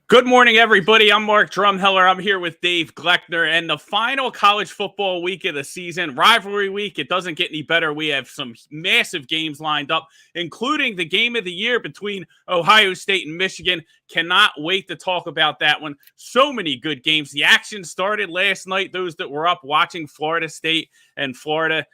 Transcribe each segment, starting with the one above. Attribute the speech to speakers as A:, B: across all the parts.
A: Good morning, everybody. I'm Mark Drumheller. I'm here with Dave Gleckner, and the final college football week of the season, rivalry week. It doesn't get any better. We have some massive games lined up, including the game of the year between Ohio State and Michigan. Cannot wait to talk about that one. So many good games. The action started last night. Those that were up watching Florida State and Florida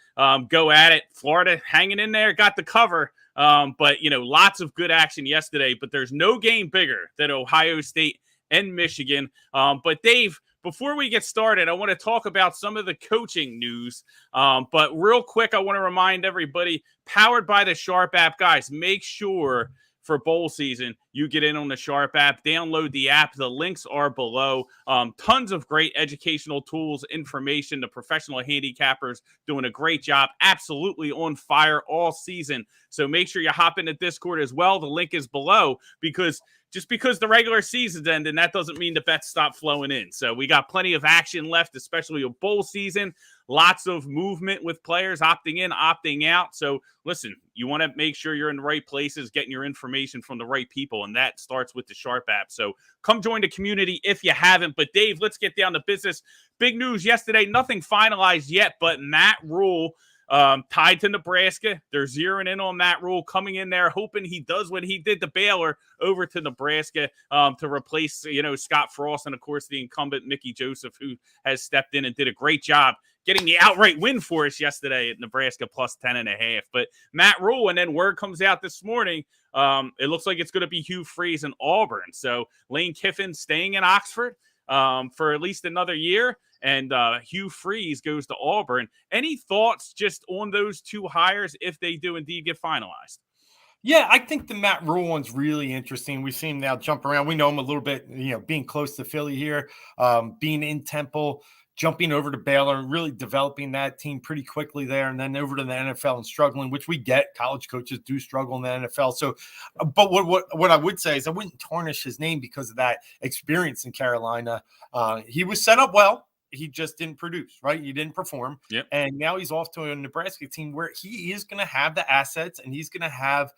A: go at it. Florida hanging in there, got the cover. But, lots of good action yesterday, but there's no game bigger than Ohio State and Michigan. But Dave, before we get started, I want to talk about some of the coaching news. But real quick, I want to remind everybody, powered by the Sharp app, guys, make sure for bowl season, you get in on the Sharp app, download the app. The links are below. Tons of great educational tools, information. The professional handicappers doing a great job. Absolutely on fire all season. So make sure you hop into Discord as well. The link is below because the regular season's ending, that doesn't mean the bets stop flowing in. So we got plenty of action left, especially a bowl season. Lots of movement with players opting in, opting out. So listen, you want to make sure you're in the right places, getting your information from the right people, and that starts with the Sharp app. So come join the community if you haven't. But Dave, let's get down to business. Big news yesterday, nothing finalized yet, but Matt Rule tied to Nebraska. They're zeroing in on Matt Rule, coming in there, hoping he does what he did to Baylor over to Nebraska to replace, Scott Frost and, of course, the incumbent Mickey Joseph, who has stepped in and did a great job getting the outright win for us yesterday at Nebraska plus 10.5. But Matt Rule, and then word comes out this morning, it looks like it's going to be Hugh Freeze in Auburn. So Lane Kiffin staying in Oxford for at least another year. And Hugh Freeze goes to Auburn. Any thoughts just on those two hires if they do indeed get finalized?
B: Yeah, I think the Matt Rule one's really interesting. We've seen him now jump around. We know him a little bit, being close to Philly here, being in Temple, jumping over to Baylor and really developing that team pretty quickly there, and then over to the NFL and struggling, which we get. College coaches do struggle in the NFL. So, but what I would say is I wouldn't tarnish his name because of that experience in Carolina. He was set up well. He just didn't produce, right? He didn't perform.
A: Yep.
B: And now he's off to a Nebraska team where he is going to have the assets and he's going to have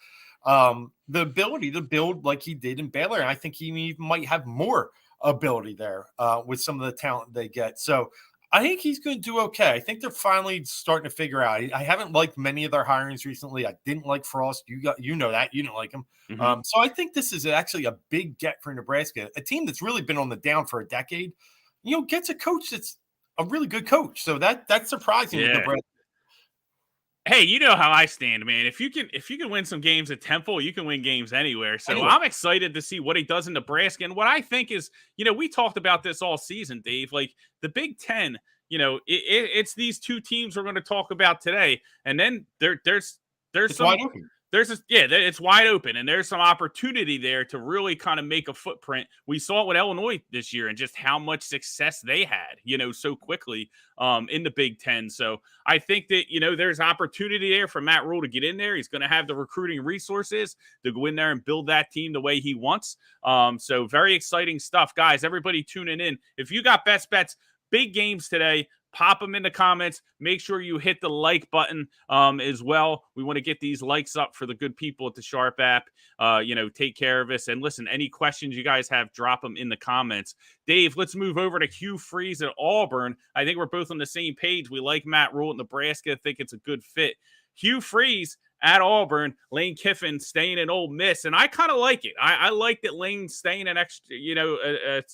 B: the ability to build like he did in Baylor. And I think he even might have more ability there with some of the talent they get. So I think he's going to do okay. I think they're finally starting to figure out. I haven't liked many of their hirings recently. I didn't like Frost. You know that. You didn't like him.
A: Mm-hmm.
B: So I think this is actually a big get for Nebraska, a team that's really been on the down for a decade. Gets a coach that's a really good coach. So that's surprising with Nebraska.
A: Hey, you know how I stand, man. If you can win some games at Temple, you can win games anywhere. So I'm excited to see what he does in Nebraska. And what I think is, we talked about this all season, Dave. Like the Big Ten, it's these two teams we're going to talk about today, and then there's some.
B: Wide open.
A: It's wide open, and there's some opportunity there to really kind of make a footprint. We saw it with Illinois this year and just how much success they had, so quickly in the Big Ten. So I think that, there's opportunity there for Matt Rule to get in there. He's going to have the recruiting resources to go in there and build that team the way he wants. So very exciting stuff. Guys, everybody tuning in. If you got best bets, big games today, pop them in the comments. Make sure you hit the like button as well. We want to get these likes up for the good people at the Sharp app. Take care of us. And listen, any questions you guys have, drop them in the comments. Dave, let's move over to Hugh Freeze at Auburn. I think we're both on the same page. We like Matt Rule at Nebraska. I think it's a good fit. Hugh Freeze at Auburn, Lane Kiffin staying in Ole Miss, and I kind of like it. I like that Lane's staying an extra,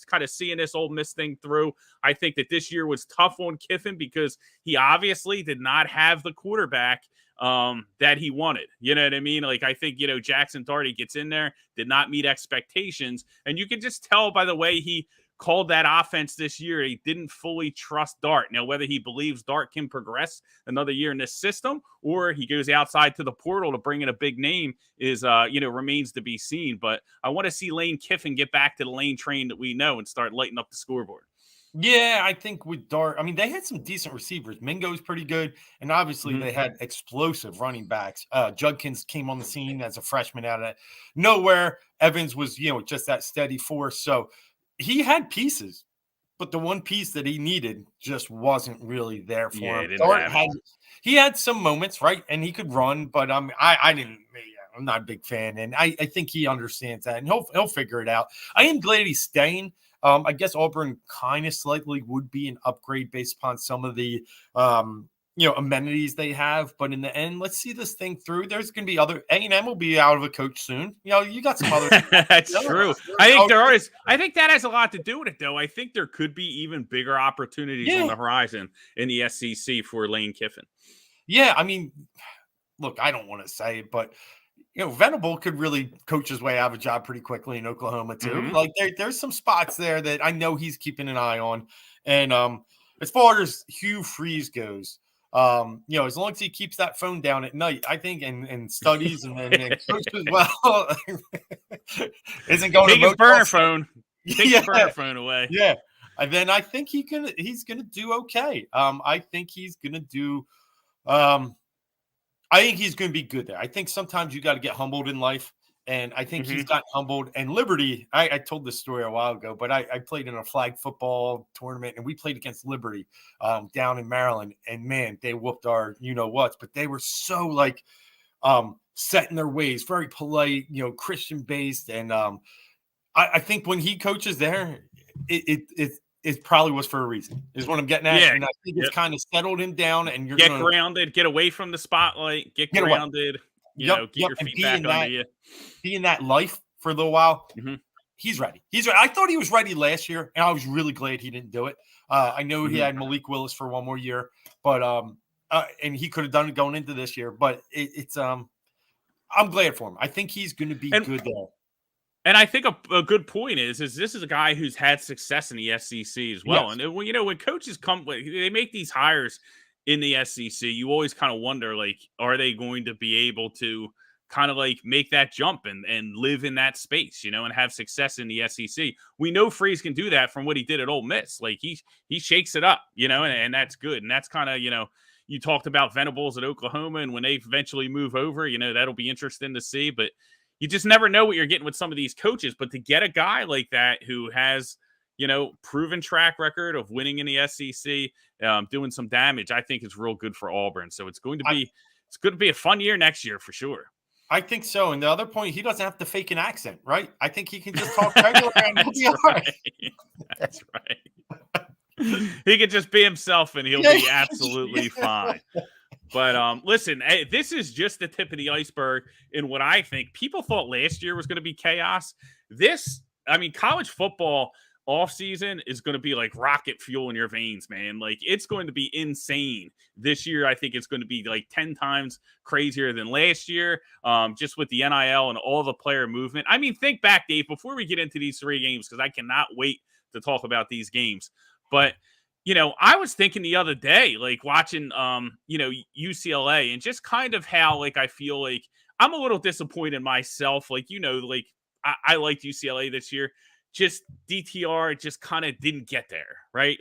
A: kind of seeing this Ole Miss thing through. I think that this year was tough on Kiffin because he obviously did not have the quarterback that he wanted. You know what I mean? Like, I think, Jackson Darty gets in there, did not meet expectations, and you can just tell by the way he called that offense this year. He didn't fully trust Dart. Now, whether he believes Dart can progress another year in this system or he goes outside to the portal to bring in a big name is, remains to be seen. But I want to see Lane Kiffin get back to the Lane train that we know and start lighting up the scoreboard.
B: Yeah, I think with Dart, they had some decent receivers. Mingo's pretty good, and obviously they had explosive running backs. Judkins came on the scene as a freshman out of nowhere. Evans was, just that steady force. So he had pieces, but the one piece that he needed just wasn't really there for him. Dart he had some moments, right? And he could run, but I didn't. I'm not a big fan, and I think he understands that, and he'll figure it out. I am glad he's staying. I guess Auburn kind of slightly would be an upgrade based upon some of the amenities they have, but in the end, let's see this thing through. There's going to be other A&M will be out of a coach soon. You got some other.
A: That's true. I think there is. I think that has a lot to do with it, though. I think there could be even bigger opportunities on the horizon in the SEC for Lane Kiffin.
B: Yeah, I mean, look, I don't want to say it, but Venable could really coach his way out of a job pretty quickly in Oklahoma too.
A: Mm-hmm.
B: Like there's some spots there that I know he's keeping an eye on. And as far as Hugh Freeze goes, as long as he keeps that phone down at night, I think, and studies and coaches well, isn't going
A: take
B: to
A: his burner phone. Take his burner phone away.
B: Yeah, and then I think he's gonna do okay. I think he's gonna do. I think he's going to be good there. I think sometimes you got to get humbled in life, and I think he's gotten humbled. And Liberty, I told this story a while ago, but I played in a flag football tournament, and we played against Liberty down in Maryland. And man, they whooped our whats, but they were so set in their ways, very polite, Christian based, and I think when he coaches there, it probably was for a reason, is what I'm getting at.
A: Yeah.
B: And I think it's kind of settled him down, and you're
A: get grounded, get away from the spotlight, get grounded, get your feet back under you.
B: Be in that life for a little while. Mm-hmm. He's ready. I thought he was ready last year, and I was really glad he didn't do it. I know he had Malik Willis for one more year, but and he could have done it going into this year. But I'm glad for him. I think he's going to be good there.
A: And I think a good point is this is a guy who's had success in the SEC as well. Yes. And when coaches they make these hires in the SEC, you always kind of wonder, are they going to be able to kind of make that jump and live in that space, and have success in the SEC. We know Freeze can do that from what he did at Ole Miss. He shakes it up, and that's good. And that's kind of, you talked about Venables at Oklahoma, and when they eventually move over, that'll be interesting to see. But you just never know what you're getting with some of these coaches. But to get a guy like that who has, proven track record of winning in the SEC, doing some damage, I think is real good for Auburn. So it's going to be a fun year next year for sure.
B: I think so. And the other point, he doesn't have to fake an accent, right? I think he can just talk regular and he'll be all right.
A: That's right. He could just be himself and he'll be absolutely fine. But listen, this is just the tip of the iceberg in what I think. People thought last year was going to be chaos. College football offseason is going to be like rocket fuel in your veins, man. It's going to be insane. This year, I think it's going to be 10 times crazier than last year, just with the NIL and all the player movement. Think back, Dave, before we get into these 3 games, because I cannot wait to talk about these games. But I was thinking the other day, watching, UCLA and just kind of how, I feel like I'm a little disappointed myself. I liked UCLA this year. Just DTR just kind of didn't get there, right?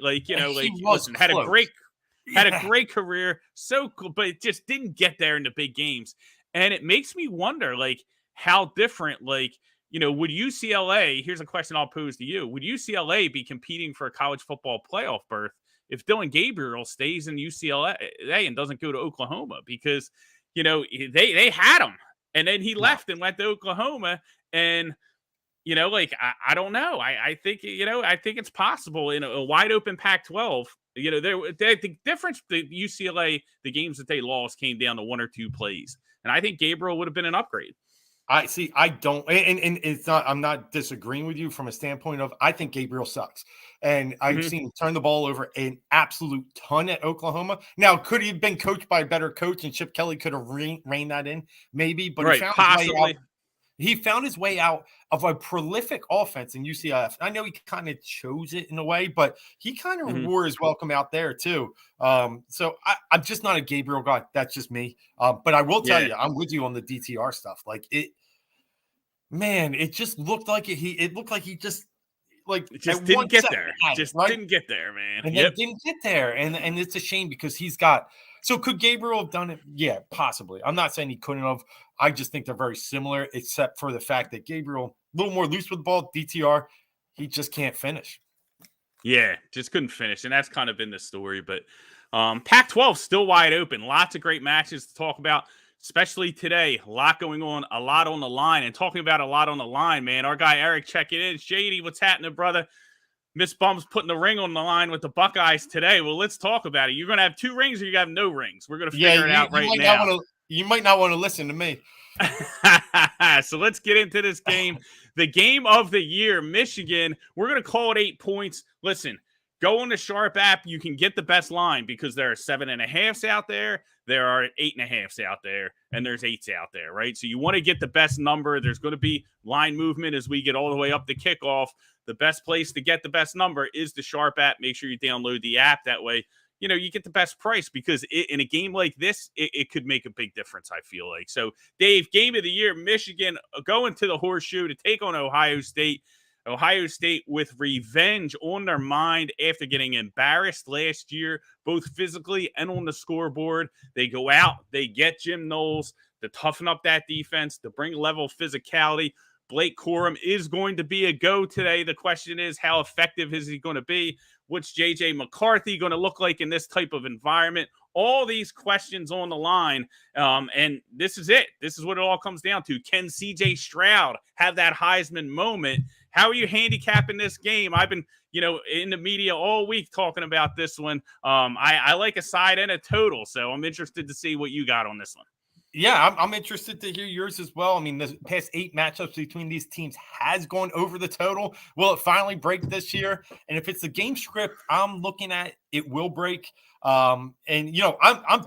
A: Had a great career, so cool, but it just didn't get there in the big games. And it makes me wonder, how different, would UCLA, here's a question I'll pose to you, would UCLA be competing for a college football playoff berth if Dylan Gabriel stays in UCLA and doesn't go to Oklahoma? Because, they had him, and then he left and went to Oklahoma, and I don't know. I think it's possible in a wide open Pac-12. The difference, the UCLA, the games that they lost came down to 1 or 2 plays, and I think Gabriel would have been an upgrade.
B: I don't, and it's not. I'm not disagreeing with you from a standpoint of I think Gabriel sucks, and I've seen him turn the ball over an absolute ton at Oklahoma. Now, could he have been coached by a better coach, and Chip Kelly could have reined that in? Maybe, but
A: right, possibly.
B: He found his way out of a prolific offense in UCF. I know he kind of chose it in a way, but he kind of wore his welcome out there too. So I'm just not a Gabriel guy. That's just me. But I will tell you, I'm with you on the DTR stuff. It just looked like it looked like he just
A: didn't get there. Didn't get there, man.
B: And then didn't get there. And it's a shame because he's got. So could Gabriel have done it? Yeah, possibly. I'm not saying he couldn't have. I just think they're very similar, except for the fact that Gabriel, a little more loose with the ball, DTR, he just can't finish.
A: Yeah, just couldn't finish. And that's kind of been the story. But Pac-12 still wide open. Lots of great matches to talk about. especially today. A lot going on, a lot on the line. And talking about a lot on the line, man, our guy Eric checking in. JD, what's happening, brother? Miss Bum's putting the ring on the line with the Buckeyes today. Well, let's talk about it. You're going to have 2 rings or you have no rings? We're going to figure it out right now.
B: You might not want to listen to me.
A: So let's get into this game. The game of the year, Michigan. We're going to call it 8 points. Listen, go on the Sharp app. You can get the best line because there are 7.5s out there. There are 8.5s out there, and there's 8s out there, right? So you want to get the best number. There's going to be line movement as we get all the way up to kickoff. The best place to get the best number is the Sharp app. Make sure you download the app. That way, you get the best price because in a game like this, it could make a big difference, I feel like. So, Dave, game of the year, Michigan going to the Horseshoe to take on Ohio State. Ohio State with revenge on their mind after getting embarrassed last year, both physically and on the scoreboard. They go out, they get Jim Knowles to toughen up that defense, to bring a level of physicality. Blake Corum is going to be a go today. The question is, how effective is he going to be? What's J.J. McCarthy going to look like in this type of environment? All these questions on the line, and this is it. This is what it all comes down to. Can C.J. Stroud have that Heisman moment? How are you handicapping this game? I've been, in the media all week talking about this one. I like a side and a total, so I'm interested to see what you got on this one.
B: Yeah, I'm interested to hear yours as well. I mean, the past 8 matchups between these teams has gone over the total. Will it finally break this year? And if it's the game script I'm looking at, it will break. I'm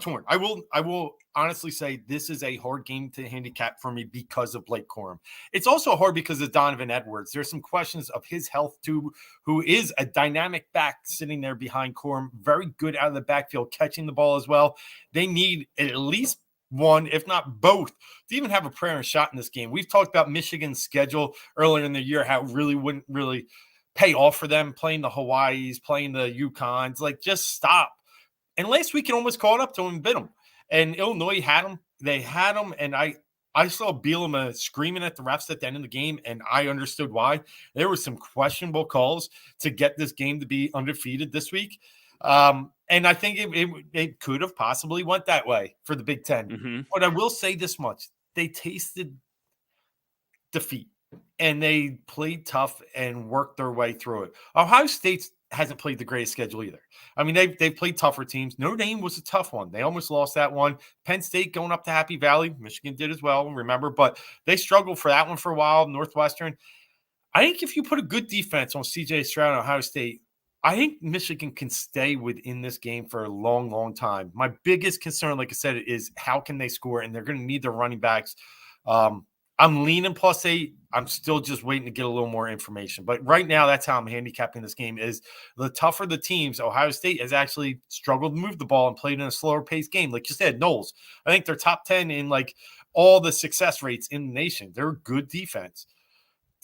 B: torn. I will honestly say this is a hard game to handicap for me because of Blake Corum. It's also hard because of Donovan Edwards. There's some questions of his health too, who is a dynamic back sitting there behind Corum, very good out of the backfield, catching the ball as well. They need at least one, if not both, to even have a prayer and shot in this game. We've talked about Michigan's schedule earlier in the year, how it really wouldn't really pay off for them playing the Hawaiis, playing the UConns. Like, just stop. And last week, it almost caught up to them and bit them. And Illinois had them. They had them. And I saw Bielema screaming at the refs at the end of the game, and I understood why. There were some questionable calls to get this game to be undefeated this week. And I think it could have possibly went that way for the Big Ten. Mm-hmm. But I will say this much. They tasted defeat, and they played tough and worked their way through it. Ohio State hasn't played the greatest schedule either. I mean, they've played tougher teams. Notre Dame was a tough one. They almost lost that one. Penn State going up to Happy Valley. Michigan did as well, remember. But they struggled for that one for a while, Northwestern. I think if you put a good defense on C.J. Stroud and Ohio State, I think Michigan can stay within this game for a long, long time. My biggest concern, like I said, is how can they score, and they're going to need their running backs. I'm leaning +8. I'm still just waiting to get a little more information. But right now, that's how I'm handicapping this game is the tougher the teams. Ohio State has actually struggled to move the ball and played in a slower paced game. Like you said, Knowles, I think they're top 10 in like all the success rates in the nation. They're a good defense.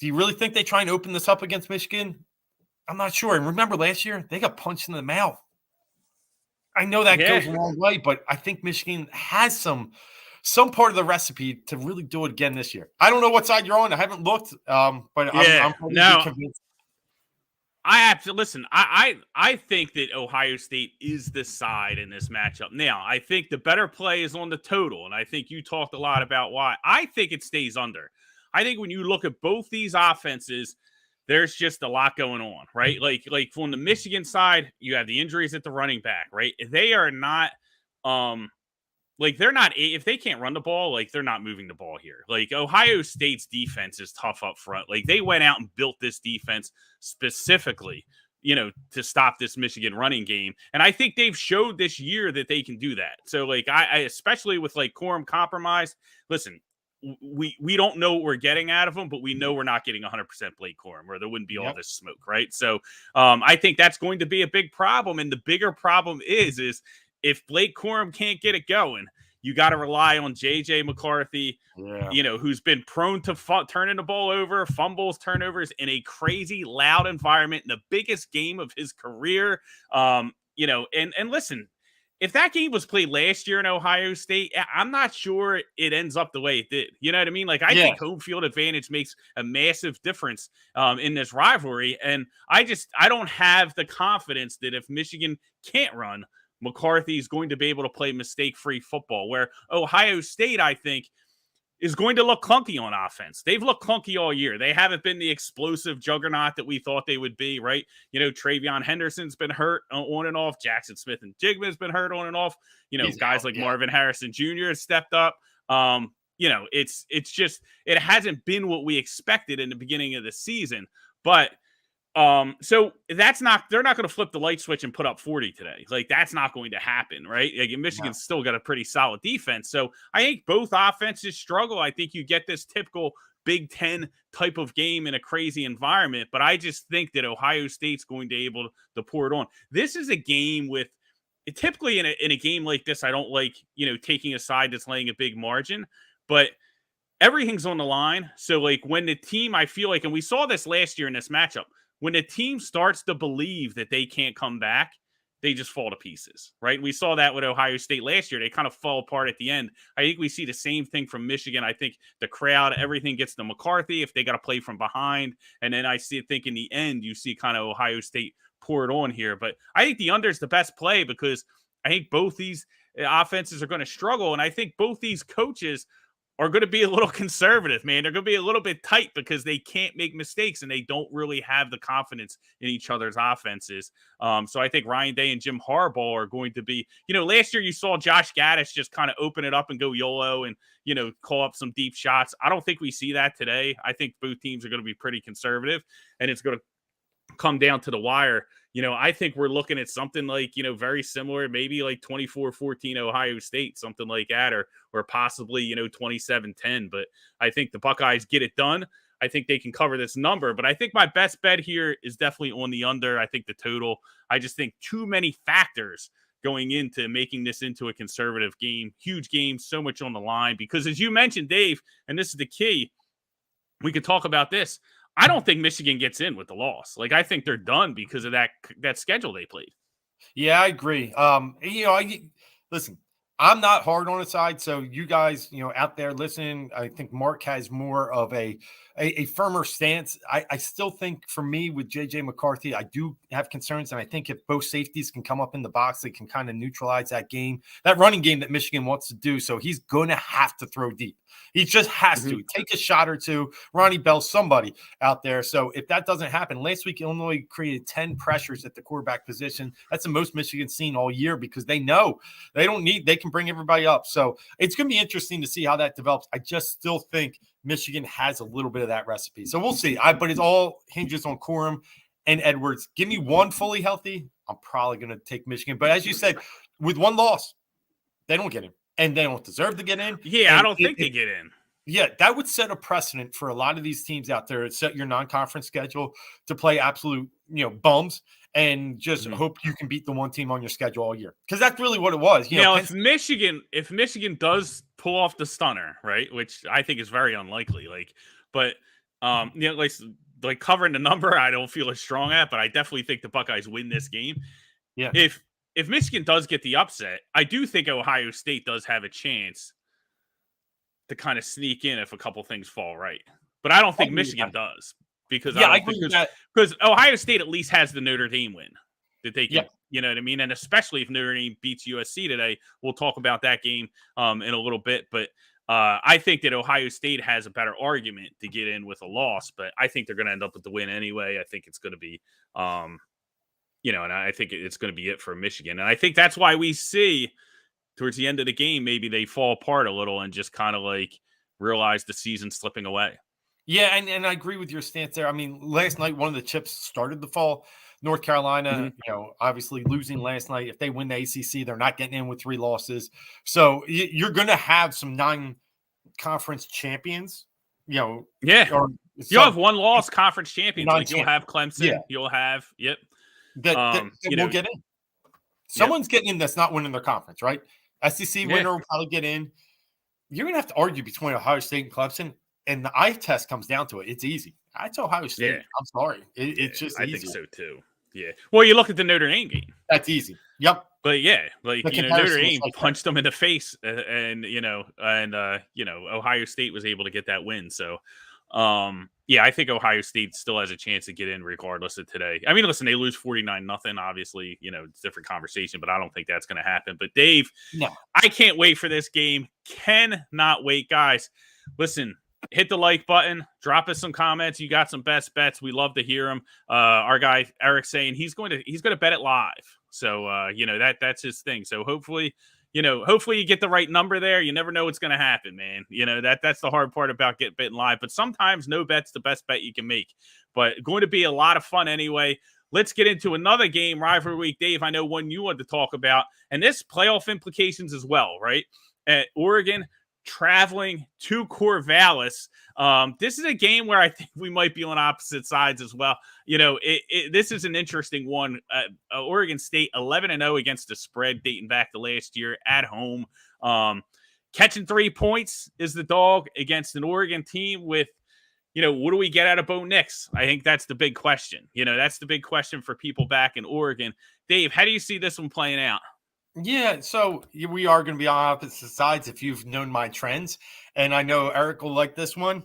B: Do you really think they try and open this up against Michigan? I'm not sure. And remember last year, they got punched in the mouth. I know that goes a long way, but I think Michigan has some part of the recipe to really do it again this year. I don't know what side you're on. I haven't looked, but I'm convinced.
A: I think that Ohio State is the side in this matchup. Now, I think the better play is on the total, and I think you talked a lot about why. I think it stays under. I think when you look at both these offenses, there's just a lot going on, right? Like from the Michigan side, you have the injuries at the running back, right? They are not, they're not, if they can't run the ball, like they're not moving the ball here. Like Ohio State's defense is tough up front. Like they went out and built this defense specifically, to stop this Michigan running game. And I think they've showed this year that they can do that. So like, I especially with like Corum compromised, listen, we don't know what we're getting out of them, but we know we're not getting 100% Blake Corum, or there wouldn't be all this smoke, right? So I think that's going to be a big problem. And the bigger problem is if Blake Corum can't get it going, you got to rely on J.J. McCarthy, who's been prone to turning the ball over, fumbles, turnovers in a crazy loud environment in the biggest game of his career. And listen, if that game was played last year in Ohio State, I'm not sure it ends up the way it did. You know what I mean? Like, I think home field advantage makes a massive difference in this rivalry. And I don't have the confidence that if Michigan can't run, McCarthy is going to be able to play mistake-free football, where Ohio State, I think, is going to look clunky on offense. They've looked clunky all year. They haven't been the explosive juggernaut that we thought they would be, right? Travion Henderson's been hurt on and off. Jackson Smith and Jigma's been hurt on and off. Guys like Marvin Harrison Jr. has stepped up. It's just, it hasn't been what we expected in the beginning of the season. But so they're not going to flip the light switch and put up 40 today. Like, that's not going to happen, right? Like, Michigan's still got a pretty solid defense. So I think both offenses struggle. I think you get this typical Big Ten type of game in a crazy environment, but I just think that Ohio State's going to be able to pour it on. This is a game with, typically in a game like this, I don't like, taking a side that's laying a big margin, but everything's on the line. So like when the team, I feel like, and we saw this last year in this matchup, when the team starts to believe that they can't come back, they just fall to pieces, right? We saw that with Ohio State last year. They kind of fall apart at the end. I think we see the same thing from Michigan. I think the crowd, everything gets to McCarthy if they got to play from behind. And then I think in the end, you see kind of Ohio State pour it on here. But I think the under is the best play because I think both these offenses are going to struggle. And I think both these coaches are going to be a little conservative, man. They're going to be a little bit tight because they can't make mistakes and they don't really have the confidence in each other's offenses. So I think Ryan Day and Jim Harbaugh are going to be, last year you saw Josh Gaddis just kind of open it up and go YOLO and, call up some deep shots. I don't think we see that today. I think both teams are going to be pretty conservative and it's going to come down to the wire. I think we're looking at something like, very similar, maybe like 24-14 Ohio State, something like that, or possibly, 27-10. But I think the Buckeyes get it done. I think they can cover this number. But I think my best bet here is definitely on the under. I think the total. I just think too many factors going into making this into a conservative game. Huge game, so much on the line. Because as you mentioned, Dave, and this is the key, we could talk about this. I don't think Michigan gets in with the loss. Like, I think they're done because of that schedule they played.
B: Yeah, I agree. Listen, I'm not hard on the side. So you guys, out there listening, I think Mark has more of a firmer stance. I still think for me with JJ McCarthy, I do have concerns. And I think if both safeties can come up in the box, they can kind of neutralize that running game that Michigan wants to do. So he's going to have to throw deep. He just has to take a shot or two. Ronnie Bell, somebody out there. So if that doesn't happen, last week Illinois created 10 pressures at the quarterback position. That's the most Michigan's seen all year because they know they can bring everybody up. So it's going to be interesting to see how that develops. I just still think Michigan has a little bit of that recipe. So we'll see. But it all hinges on Corum and Edwards. Give me one fully healthy, I'm probably going to take Michigan. But as you said, with one loss, they don't get in. And they don't deserve to get in.
A: Yeah,
B: and
A: I don't think they get in.
B: Yeah, that would set a precedent for a lot of these teams out there. Set your non-conference schedule to play absolute, bums and just hope you can beat the one team on your schedule all year. Because that's really what it was.
A: If Michigan does pull off the stunner, right, which I think is very unlikely, like covering the number, I don't feel as strong at, but I definitely think the Buckeyes win this game.
B: Yeah.
A: If Michigan does get the upset, I do think Ohio State does have a chance to kind of sneak in if a couple things fall right. But I don't think Michigan does because Ohio State at least has the Notre Dame win that they can, you know what I mean? And especially if Notre Dame beats USC today, we'll talk about that game in a little bit. But I think that Ohio State has a better argument to get in with a loss, but I think they're going to end up with the win anyway. I think it's going to be and I think it's going to be it for Michigan. And I think that's why we see towards the end of the game, maybe they fall apart a little and just kind of like realize the season's slipping away.
B: Yeah, and I agree with your stance there. I mean, last night, one of the chips started to fall. North Carolina, obviously losing last night. If they win the ACC, they're not getting in with 3 losses. So you're going to have some non-conference champions,
A: Yeah. You'll have one loss conference champions. Like you'll have Clemson. Yeah. You'll have,
B: that will get in. Someone's getting in that's not winning their conference, right? SEC winner will probably get in. You're going to have to argue between Ohio State and Clemson, and the eye test comes down to it. It's easy. It's Ohio State. Yeah. I'm sorry. It's just easy.
A: I think so, too. Yeah. Well, you look at the Notre Dame game.
B: That's easy. Yep.
A: But, Notre Dame punched them in the face, and Ohio State was able to get that win. So, Yeah, I think Ohio State still has a chance to get in regardless of today. I mean, listen, they lose 49-0. Obviously, it's a different conversation, but I don't think that's going to happen. But Dave,
B: No.
A: I can't wait for this game. Cannot wait, guys. Listen, hit the like button. Drop us some comments. You got some best bets. We love to hear them. Our guy Eric saying he's going to bet it live. So that's his thing. So hopefully you get the right number there. You never know what's going to happen, man. That's the hard part about getting betting live. But sometimes no bet's the best bet you can make. But going to be a lot of fun anyway. Let's get into another game, Rivalry Week. Dave, I know one you wanted to talk about, and this playoff implications as well, right? At Oregon traveling to Corvallis. This is a game where I think we might be on opposite sides as well. This is an interesting one. Oregon State 11-0 against the spread dating back to last year at home. Catching 3 points is the dog against an Oregon team with, what do we get out of Bo Nix? I think that's the big question. That's the big question for people back in Oregon. Dave, how do you see this one playing out?
B: Yeah, so we are going to be on opposite sides if you've known my trends. And I know Eric will like this one.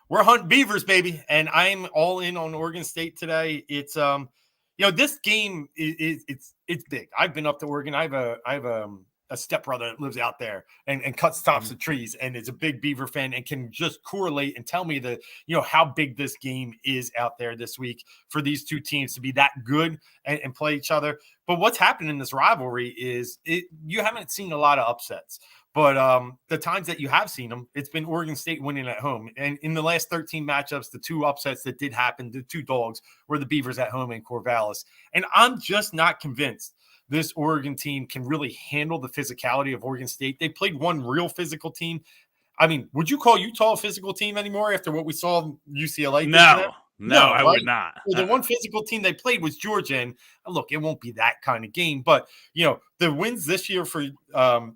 B: We're hunting beavers, baby. And I'm all in on Oregon State today. It's this game it's big. I've been up to Oregon. I have a stepbrother that lives out there and cuts tops of trees and is a big beaver fan and can just correlate and tell me that, how big this game is out there this week for these two teams to be that good and play each other. But what's happened in this rivalry is you haven't seen a lot of upsets. But the times that you have seen them, it's been Oregon State winning at home. And in the last 13 matchups, the two upsets that did happen, the two dogs, were the Beavers at home in Corvallis. And I'm just not convinced this Oregon team can really handle the physicality of Oregon State. They played one real physical team. I mean, would you call Utah a physical team anymore after what we saw UCLA?
A: No, I would not.
B: Well, the one physical team they played was Georgia. And look, it won't be that kind of game. But, the wins this year for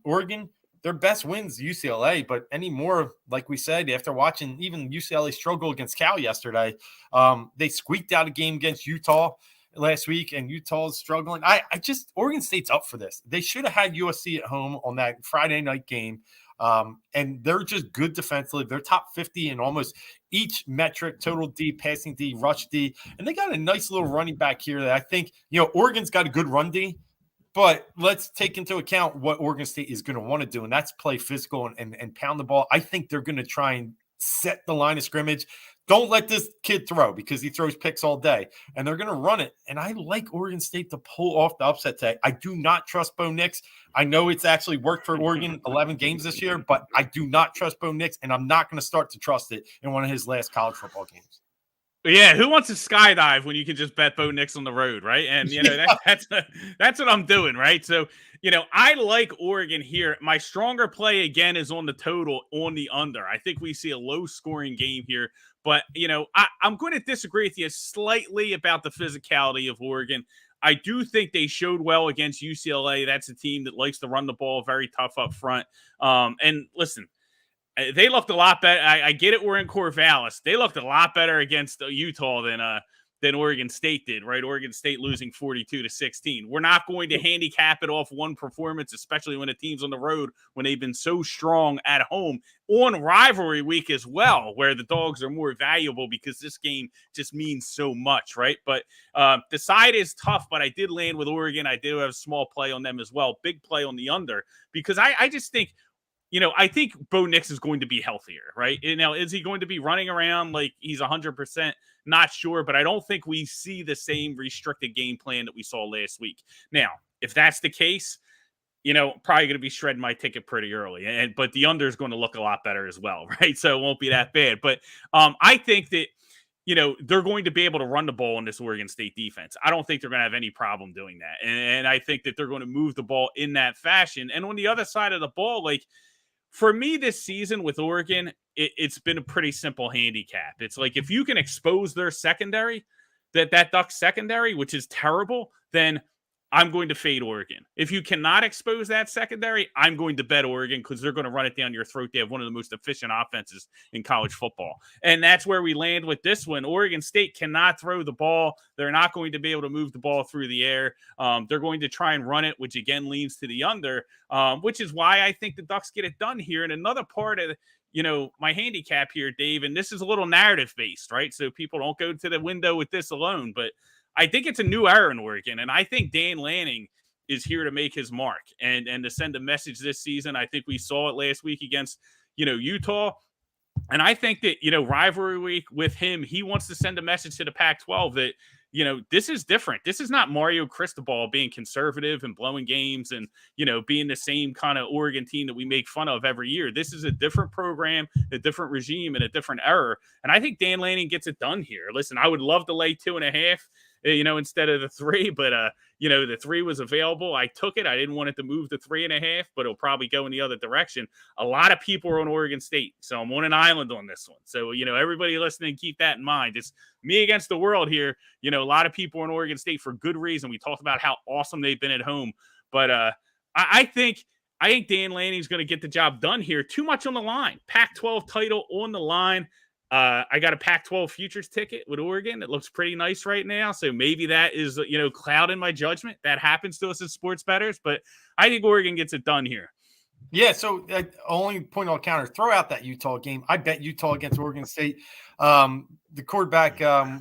B: Oregon, their best wins UCLA. But anymore, like we said, after watching even UCLA struggle against Cal yesterday, they squeaked out a game against Utah last week, and Utah's struggling. Oregon State's up for this. They should have had USC at home on that Friday night game. And they're just good defensively. They're top 50 in almost each metric: total D, passing D, rush D. And they got a nice little running back here that I think, Oregon's got a good run D, but let's take into account what Oregon State is going to want to do, and that's play physical and pound the ball. I think they're going to try and set the line of scrimmage. Don't let this kid throw because he throws picks all day, and they're going to run it. And I like Oregon State to pull off the upset today. I do not trust Bo Nix. I know it's actually worked for Oregon 11 games this year, but I do not trust Bo Nix, and I'm not going to start to trust it in one of his last college football games.
A: Yeah, who wants to skydive when you can just bet Bo Nix on the road, right? And that's what I'm doing, right? So, I like Oregon here. My stronger play again is on the total, on the under. I think we see a low-scoring game here, but I'm going to disagree with you slightly about the physicality of Oregon. I do think they showed well against UCLA. That's a team that likes to run the ball, very tough up front. And listen, they looked a lot better. I get it. We're in Corvallis. They looked a lot better against Utah than Oregon State did, right? Oregon State losing 42-16. We're not going to handicap it off one performance, especially when a team's on the road, when they've been so strong at home on rivalry week as well, where the dogs are more valuable because this game just means so much, right? But the side is tough, but I did land with Oregon. I did have a small play on them as well. Big play on the under because I just think, I think Bo Nix is going to be healthier, right? Now, is he going to be running around like he's 100%? Not sure, but I don't think we see the same restricted game plan that we saw last week. Now, if that's the case, probably going to be shredding my ticket pretty early. But the under is going to look a lot better as well, right? So it won't be that bad. But I think that, they're going to be able to run the ball in this Oregon State defense. I don't think they're going to have any problem doing that. And I think that they're going to move the ball in that fashion. And on the other side of the ball, like, for me this season with Oregon, it's been a pretty simple handicap. It's like if you can expose their secondary, that Ducks secondary, which is terrible, then I'm going to fade Oregon. If you cannot expose that secondary, I'm going to bet Oregon because they're going to run it down your throat. They have one of the most efficient offenses in college football. And that's where we land with this one. Oregon State cannot throw the ball. They're not going to be able to move the ball through the air. They're going to try and run it, which again leans to the under, which is why I think the Ducks get it done here. And another part of my handicap here, Dave, and this is a little narrative based, right? So people don't go to the window with this alone, but I think it's a new era in Oregon, and I think Dan Lanning is here to make his mark and to send a message this season. I think we saw it last week against, Utah. And I think that, rivalry week with him, he wants to send a message to the Pac-12 that, this is different. This is not Mario Cristobal being conservative and blowing games and, being the same kind of Oregon team that we make fun of every year. This is a different program, a different regime, and a different era. And I think Dan Lanning gets it done here. Listen, I would love to lay 2.5, instead of the 3, but, the 3 was available. I took it. I didn't want it to move to 3.5, but it'll probably go in the other direction. A lot of people are on Oregon State, so I'm on an island on this one. So, everybody listening, keep that in mind. It's me against the world here. A lot of people on Oregon State for good reason. We talked about how awesome they've been at home, but I think Dan Lanning's going to get the job done here. Too much on the line. Pac-12 title on the line. I got a Pac-12 futures ticket with Oregon. It looks pretty nice right now. So maybe that is, clouding my judgment. That happens to us as sports bettors, but I think Oregon gets it done here.
B: Yeah, so only point I'll counter, throw out that Utah game. I bet Utah against Oregon State. The quarterback,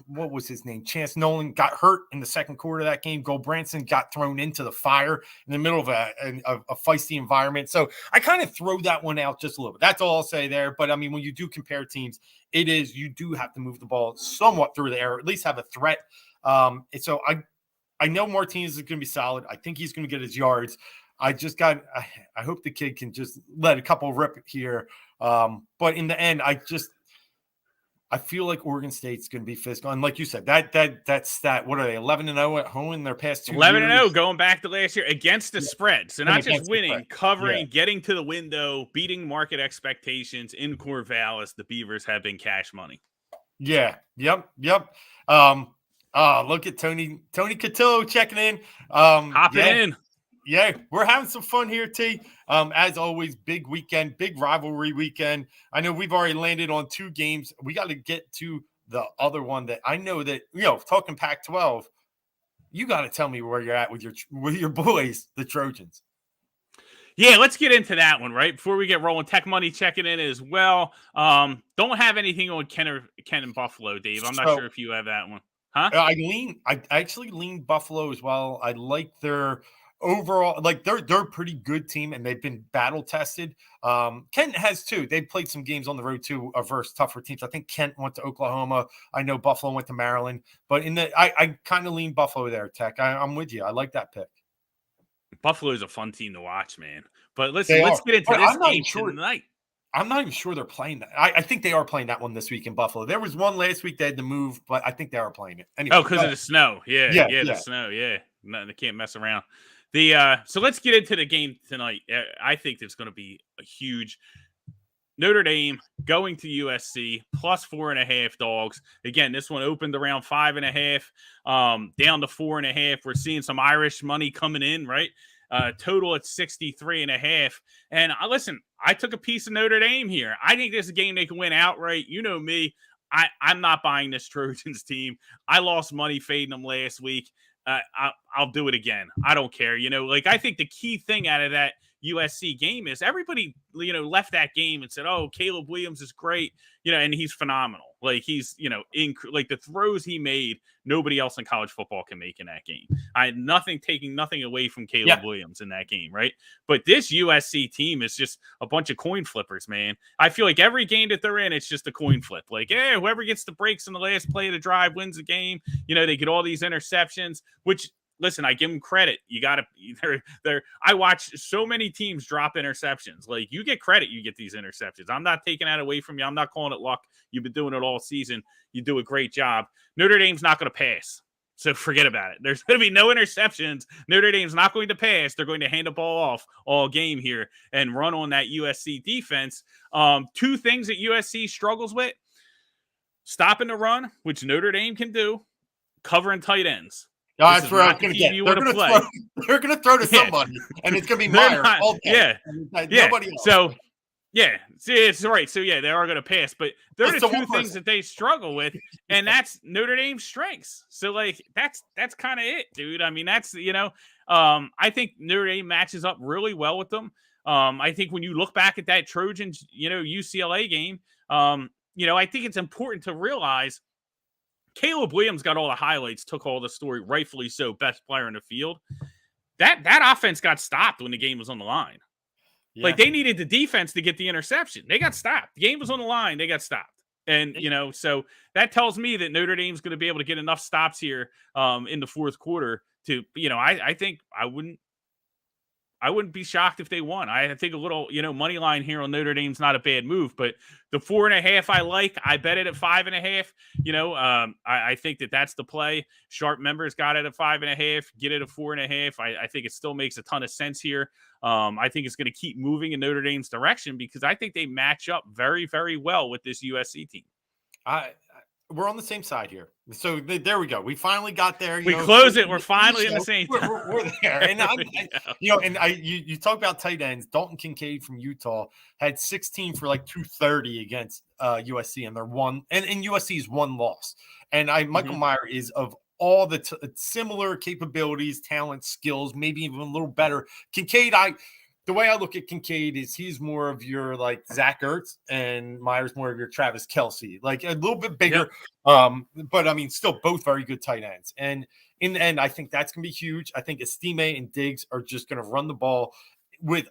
B: what was his name? Chance Nolan got hurt in the second quarter of that game. Goldbranson got thrown into the fire in the middle of a feisty environment. So I kind of throw that one out just a little bit. That's all I'll say there. But, I mean, when you do compare teams, you do have to move the ball somewhat through the air, or at least have a threat. And so I know Martinez is going to be solid. I think he's going to get his yards. I hope the kid can just let a couple rip here. But in the end, I feel like Oregon State's going to be physical. And like you said, that stat, what are they, 11-0 at home in their past 2 years?
A: 11-0 going back to last year against the spread. So not just winning, covering, getting to the window, beating market expectations in Corvallis. The Beavers have been cash money.
B: Yeah. Yep. Look at Tony Cotillo checking in.
A: Hopping in.
B: Yeah, we're having some fun here, T. As always, big weekend, big rivalry weekend. I know we've already landed on 2 games. We got to get to the other one that I know that, talking Pac-12, you got to tell me where you're at with your boys, the Trojans.
A: Yeah, let's get into that one, right? Before we get rolling, Tech Money checking in as well. Don't have anything on Ken and Buffalo, Dave. I'm not sure if you have that one. Huh?
B: I actually lean Buffalo as well. I like their overall, like they're a pretty good team and they've been battle tested. Kent has too. They've played some games on the road too versus tougher teams. I think Kent went to Oklahoma. I know Buffalo went to Maryland, but I kind of lean Buffalo there, Tech. I'm with you. I like that pick.
A: Buffalo is a fun team to watch, man. But let's get into this game tonight.
B: I'm not even sure they're playing that. I think they are playing that one this week in Buffalo. There was one last week they had to move, but I think they are playing it. Anyway,
A: because of the snow. Yeah, the snow. Yeah, no, they can't mess around. So let's get into the game tonight. I think there's going to be a huge Notre Dame going to USC plus 4.5 dogs. Again, this one opened around 5.5, down to 4.5. We're seeing some Irish money coming in, right? Total at 63.5. And listen, I took a piece of Notre Dame here. I think this is a game they can win outright. You know me. I'm not buying this Trojans team. I lost money fading them last week. I'll do it again. I don't care. I think the key thing out of that USC game is everybody, left that game and said, "Oh, Caleb Williams is great," and he's phenomenal. Like he's, like the throws he made, nobody else in college football can make in that game. I had taking nothing away from Caleb Williams in that game, right? But this USC team is just a bunch of coin flippers, man. I feel like every game that they're in, it's just a coin flip. Like, whoever gets the breaks in the last play of the drive wins the game. They get all these interceptions, which. Listen, I give them credit. You got to. I watch so many teams drop interceptions. Like you get credit, you get these interceptions. I'm not taking that away from you. I'm not calling it luck. You've been doing it all season. You do a great job. Notre Dame's not going to pass, so forget about it. There's going to be no interceptions. Notre Dame's not going to pass. They're going to hand the ball off all game here and run on that USC defense. 2 things that USC struggles with: stopping the run, which Notre Dame can do, covering tight ends.
B: That's where I was going to get. They're going to throw to somebody, and it's going to be Meyer all day. Nobody else.
A: So, it's right. So, they are going to pass. But there are 2 things that they struggle with, and that's Notre Dame's strengths. So, that's kind of it, dude. I mean, that's, I think Notre Dame matches up really well with them. I think when you look back at that Trojans, UCLA game, I think it's important to realize Caleb Williams got all the highlights, took all the story, rightfully so, best player in the field. That offense got stopped when the game was on the line. Yeah. Like, they needed the defense to get the interception. They got stopped. The game was on the line. They got stopped. And, so that tells me that Notre Dame's going to be able to get enough stops here in the fourth quarter to, I think I wouldn't be shocked if they won. I think a little, money line here on Notre Dame's not a bad move, but the 4.5 I like. I bet it at 5.5. I think that's the play. Sharp members got it at 5.5. Get it at 4.5. I think it still makes a ton of sense here. I think it's going to keep moving in Notre Dame's direction because I think they match up very, very well with this USC team.
B: We're on the same side here. So there we go. We finally got there.
A: We close it. We're finally in the same.
B: We're there. And you talk about tight ends. Dalton Kincaid from Utah had 16 for like 230 against USC, and they're one. And USC's one loss. And Michael Mayer is of all the similar capabilities, talent, skills, maybe even a little better. Kincaid, the way I look at Kincaid is he's more of your like Zach Ertz and Myers more of your Travis Kelce, like a little bit bigger. Yep. But I mean, still both very good tight ends. And in the end, I think that's going to be huge. I think Estime and Diggs are just going to run the ball with,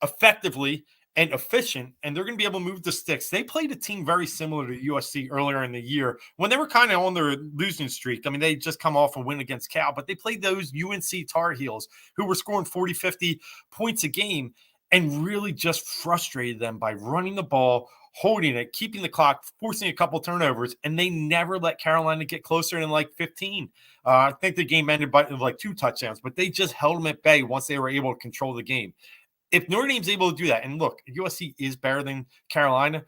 B: effectively and efficient, and they're going to be able to move the sticks. They played a team very similar to USC earlier in the year when they were kind of on their losing streak. I mean, they just come off a win against Cal, but they played those UNC Tar Heels who were scoring 40, 50 points a game and really just frustrated them by running the ball, holding it, keeping the clock, forcing a couple turnovers, and they never let Carolina get closer than like 15. I think the game ended by like 2 touchdowns, but they just held them at bay once they were able to control the game. If Notre Dame's able to do that, and look, USC is better than Carolina,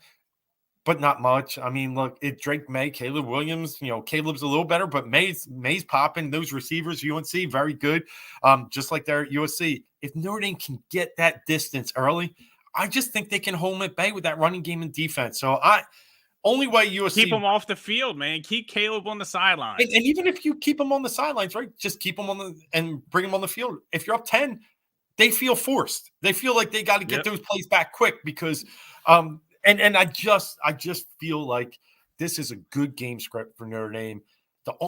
B: but not much. I mean, look, Drake May, Caleb Williams, Caleb's a little better, but May's popping. Those receivers, UNC, very good, just like they're at USC. If Notre Dame can get that distance early, I just think they can hold them at bay with that running game and defense. So only way USC
A: keep them off the field, man. Keep Caleb on the sidelines,
B: and even if you keep them on the sidelines, right, just keep them and bring them on the field. If you're up 10. They feel forced. They feel like they got to get those plays back quick because, and I just feel like this is a good game script for Notre Dame.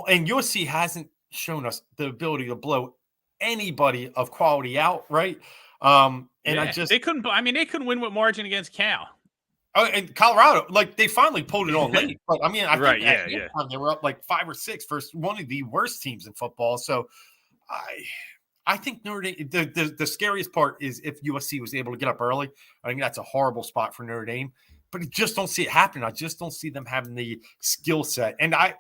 B: And USC hasn't shown us the ability to blow anybody of quality out, right?
A: They couldn't. I mean, they couldn't win with margin against Cal.
B: Oh, and Colorado, like they finally pulled it on late. But I mean, I think they were up like 5 or 6 versus one of the worst teams in football. So I think Notre Dame, the scariest part is if USC was able to get up early. I think that's a horrible spot for Notre Dame, but I just don't see it happening. I just don't see them having the skill set. And I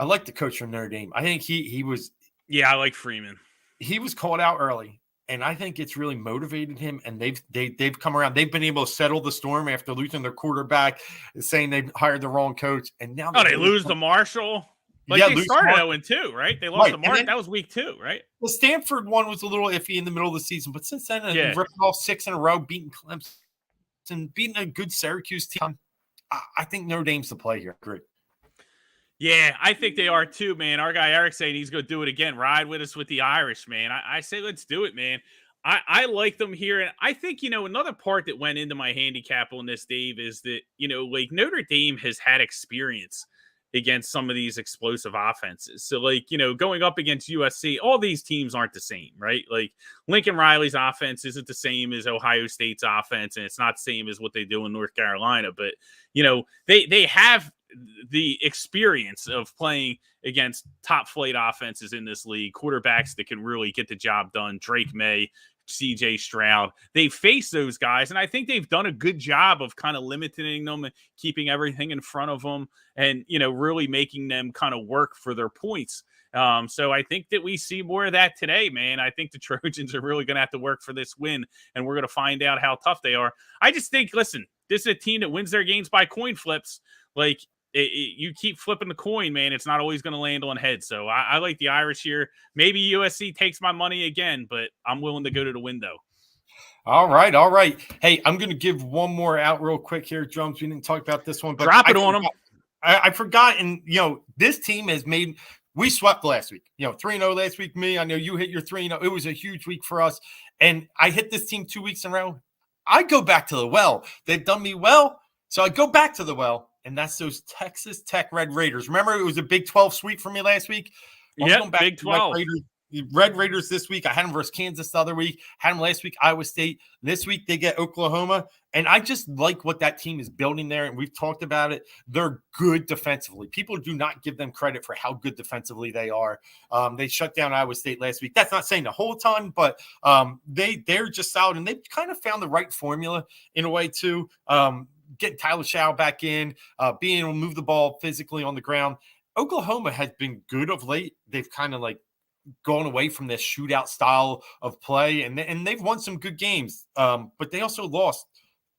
B: like the coach from Notre Dame. I think he was. Yeah,
A: I like Freeman.
B: He was called out early, and I think it's really motivated him. And they've come around. They've been able to settle the storm after losing their quarterback, saying they hired the wrong coach, and now
A: they lose to Marshall. Like they started 0-2, right? They lost to Mark. That was week 2, right?
B: The Stanford one was a little iffy in the middle of the season, but since then, they've ripped off 6 in a row, beating Clemson, beating a good Syracuse team. I think Notre Dame's the play here. Great.
A: Yeah, I think they are too, man. Our guy Eric saying he's going to do it again. Ride with us with the Irish, man. I say let's do it, man. I like them here. And I think, another part that went into my handicap on this, Dave, is that, like Notre Dame has had experience against some of these explosive offenses. So like, going up against USC, all these teams aren't the same, right? Like Lincoln Riley's offense isn't the same as Ohio State's offense, and it's not the same as what they do in North Carolina, but they have the experience of playing against top flight offenses in this league, quarterbacks that can really get the job done. Drake May, CJ Stroud, they face those guys, and I think they've done a good job of kind of limiting them and keeping everything in front of them and, really making them kind of work for their points. So I think that we see more of that today, man. I think the Trojans are really going to have to work for this win, and we're going to find out how tough they are. I just think, listen, this is a team that wins their games by coin flips. Like, you keep flipping the coin, man. It's not always going to land on heads. So I like the Irish here. Maybe USC takes my money again, but I'm willing to go to the window.
B: All right. Hey, I'm going to give one more out real quick here, Drums. We didn't talk about this one, but
A: drop it on them.
B: I forgot. And, this team has made we swept last week. 3-0 last week. Me, I know you hit your 3-0. It was a huge week for us. And I hit this team 2 weeks in a row. I go back to the well. They've done me well. So I go back to the well. And that's those Texas Tech Red Raiders. Remember, it was a Big 12 sweep for me last week?
A: Yeah, Big 12.
B: Red Raiders this week. I had them versus Kansas the other week. Had them last week, Iowa State. This week, they get Oklahoma. And I just like what that team is building there. And we've talked about it. They're good defensively. People do not give them credit for how good defensively they are. They shut down Iowa State last week. That's not saying a whole ton, but they're just solid. And they've kind of found the right formula in a way, too. Getting Tyler Shaw back in, being able to move the ball physically on the ground. Oklahoma has been good of late. They've kind of gone away from this shootout style of play, and they've won some good games. But they also lost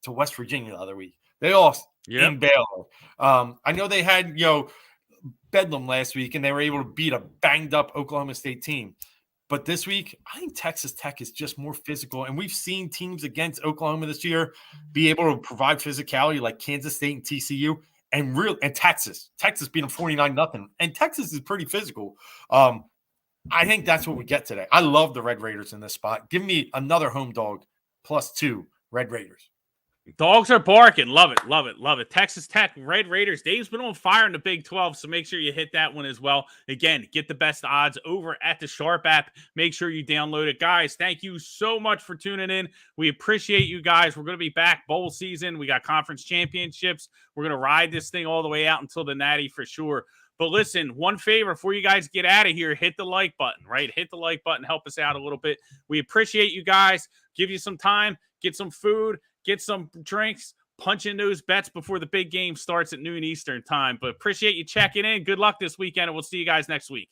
B: to West Virginia the other week. They lost in Baylor. I know they had Bedlam last week, and they were able to beat a banged up Oklahoma State team. But this week, I think Texas Tech is just more physical, and we've seen teams against Oklahoma this year be able to provide physicality like Kansas State and TCU, and Texas beat them 49-0, and Texas is pretty physical. I think that's what we get today. I love the Red Raiders in this spot. Give me another home dog +2 Red Raiders.
A: Dogs are barking. Love it, love it, love it. Texas Tech, Red Raiders. Dave's been on fire in the Big 12, so make sure you hit that one as well. Again, get the best odds over at the Sharp app. Make sure you download it. Guys, thank you so much for tuning in. We appreciate you guys. We're going to be back bowl season. We got conference championships. We're going to ride this thing all the way out until the Natty for sure. But listen, one favor before you guys get out of here, hit the like button, right? Hit the like button. Help us out a little bit. We appreciate you guys. Give you some time. Get some food. Get some drinks. Punch in those bets before the big game starts at noon Eastern time. But appreciate you checking in. Good luck this weekend, and we'll see you guys next week.